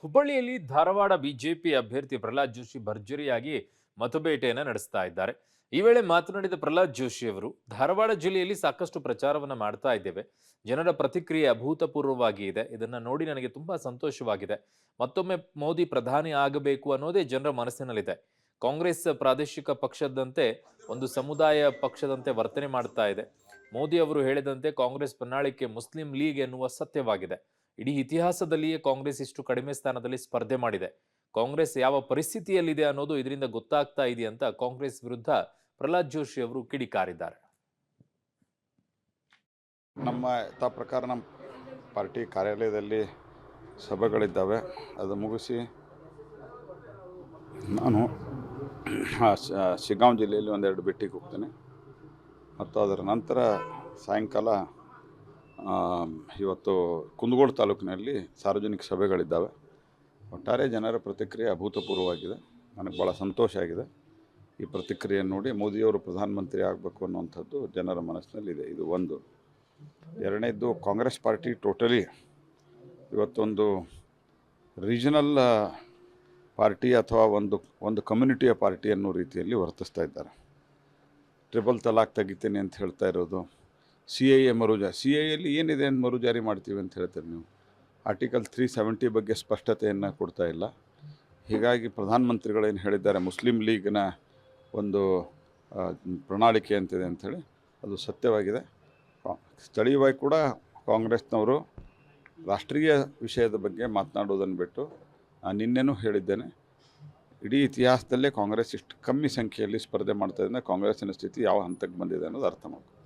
ಹುಬ್ಬಳ್ಳಿಯಲ್ಲಿ ಧಾರವಾಡ ಬಿಜೆಪಿ ಅಭ್ಯರ್ಥಿ ಪ್ರಹ್ಲಾದ್ ಜೋಶಿ ಭರ್ಜರಿಯಾಗಿ ಮತಬೇಟೆಯನ್ನ ನಡೆಸ್ತಾ ಇದ್ದಾರೆ. ಈ ವೇಳೆ ಮಾತನಾಡಿದ ಪ್ರಹ್ಲಾದ್ ಜೋಶಿ ಅವರು, ಧಾರವಾಡ ಜಿಲ್ಲೆಯಲ್ಲಿ ಸಾಕಷ್ಟು ಪ್ರಚಾರವನ್ನ ಮಾಡ್ತಾ ಇದ್ದೇವೆ. ಜನರ ಪ್ರತಿಕ್ರಿಯೆ ಅಭೂತಪೂರ್ವವಾಗಿ ಇದೆ. ಇದನ್ನ ನೋಡಿ ನನಗೆ ತುಂಬಾ ಸಂತೋಷವಾಗಿದೆ. ಮತ್ತೊಮ್ಮೆ ಮೋದಿ ಪ್ರಧಾನಿ ಆಗಬೇಕು ಅನ್ನೋದೇ ಜನರ ಮನಸ್ಸಿನಲ್ಲಿದೆ. ಕಾಂಗ್ರೆಸ್ ಪ್ರಾದೇಶಿಕ ಪಕ್ಷದಂತೆ ಒಂದು ಸಮುದಾಯ ಪಕ್ಷದಂತೆ ವರ್ತನೆ ಮಾಡ್ತಾ ಇದೆ. ಮೋದಿ ಅವರು ಹೇಳಿದಂತೆ ಕಾಂಗ್ರೆಸ್ ಪ್ರಣಾಳಿಕೆ ಮುಸ್ಲಿಂ ಲೀಗ್ ಎನ್ನುವ ಸತ್ಯವಾಗಿದೆ. ಇಡೀ ಇತಿಹಾಸದಲ್ಲಿಯೇ ಕಾಂಗ್ರೆಸ್ ಇಷ್ಟು ಕಡಿಮೆ ಸ್ಥಾನದಲ್ಲಿ ಸ್ಪರ್ಧೆ ಮಾಡಿದೆ. ಕಾಂಗ್ರೆಸ್ ಯಾವ ಪರಿಸ್ಥಿತಿಯಲ್ಲಿದೆ ಅನ್ನೋದು ಇದರಿಂದ ಗೊತ್ತಾಗ್ತಾ ಇದೆ ಅಂತ ಕಾಂಗ್ರೆಸ್ ವಿರುದ್ಧ ಪ್ರಹ್ಲಾದ್ ಜೋಶಿ ಅವರು ಕಿಡಿಕಾರಿದ್ದಾರೆ. ನಮ್ಮ ಯಥಾ ಪ್ರಕಾರ ನಮ್ಮ ಪಾರ್ಟಿ ಕಾರ್ಯಾಲಯದಲ್ಲಿ ಸಭೆಗಳಿದ್ದಾವೆ. ಅದು ಮುಗಿಸಿ ನಾನು ಶಿಗ್ಗಾಂವ್ ಜಿಲ್ಲೆಯಲ್ಲಿ ಒಂದೆರಡು ಭೇಟಿಗೆ ಹೋಗ್ತೇನೆ ಮತ್ತು ಅದರ ನಂತರ ಸಾಯಂಕಾಲ ಇವತ್ತು ಕುಂದಗೋಳ ತಾಲೂಕಿನಲ್ಲಿ ಸಾರ್ವಜನಿಕ ಸಭೆಗಳಿದ್ದಾವೆ. ಒಟ್ಟಾರೆ ಜನರ ಪ್ರತಿಕ್ರಿಯೆ ಅಭೂತಪೂರ್ವವಾಗಿದೆ. ನನಗೆ ಭಾಳ ಸಂತೋಷ ಆಗಿದೆ. ಈ ಪ್ರತಿಕ್ರಿಯೆಯನ್ನು ನೋಡಿ ಮೋದಿಯವರು ಪ್ರಧಾನಮಂತ್ರಿ ಆಗಬೇಕು ಅನ್ನುವಂಥದ್ದು ಜನರ ಮನಸ್ಸಿನಲ್ಲಿದೆ. ಇದು ಒಂದು. ಎರಡನೇದ್ದು, ಕಾಂಗ್ರೆಸ್ ಪಾರ್ಟಿ ಟೋಟಲಿ ಇವತ್ತೊಂದು ರೀಜನಲ್ ಪಾರ್ಟಿ ಅಥವಾ ಒಂದು ಕಮ್ಯುನಿಟಿಯ ಪಾರ್ಟಿ ಅನ್ನೋ ರೀತಿಯಲ್ಲಿ ವರ್ತಿಸ್ತಾ ಇದ್ದಾರೆ. ಟ್ರಿಬಲ್ ತಲಾಕ್ ತೆಗಿತೀನಿ ಅಂತ ಹೇಳ್ತಾ ಇರೋದು, CAA CAAಯಲ್ಲಿ ಏನಿದೆ ಅಂತ ಮರುಜಾರಿ ಮಾಡ್ತೀವಿ ಅಂತ ಹೇಳ್ತೀರಿ ನೀವು. ಆರ್ಟಿಕಲ್ 370 ಬಗ್ಗೆ ಸ್ಪಷ್ಟತೆಯನ್ನು ಕೊಡ್ತಾ ಇಲ್ಲ. ಹೀಗಾಗಿ ಪ್ರಧಾನಮಂತ್ರಿಗಳೇನು ಹೇಳಿದ್ದಾರೆ, ಮುಸ್ಲಿಂ ಲೀಗ್ನ ಒಂದು ಪ್ರಣಾಳಿಕೆ ಅಂತಿದೆ ಅಂಥೇಳಿ, ಅದು ಸತ್ಯವಾಗಿದೆ. ಸ್ಥಳೀಯವಾಗಿ ಕೂಡ ಕಾಂಗ್ರೆಸ್ನವರು ರಾಷ್ಟ್ರೀಯ ವಿಷಯದ ಬಗ್ಗೆ ಮಾತನಾಡೋದನ್ನು ಬಿಟ್ಟು, ನಾನು ನಿನ್ನೆನೂ ಹೇಳಿದ್ದೇನೆ, ಇಡೀ ಇತಿಹಾಸದಲ್ಲೇ ಕಾಂಗ್ರೆಸ್ ಇಷ್ಟು ಕಮ್ಮಿ ಸಂಖ್ಯೆಯಲ್ಲಿ ಸ್ಪರ್ಧೆ ಮಾಡ್ತಾ ಇದ್ದರೆ ಕಾಂಗ್ರೆಸ್ಸಿನ ಸ್ಥಿತಿ ಯಾವ ಹಂತಕ್ಕೆ ಬಂದಿದೆ ಅನ್ನೋದು ಅರ್ಥ ಮಾಡ್ಕೊ.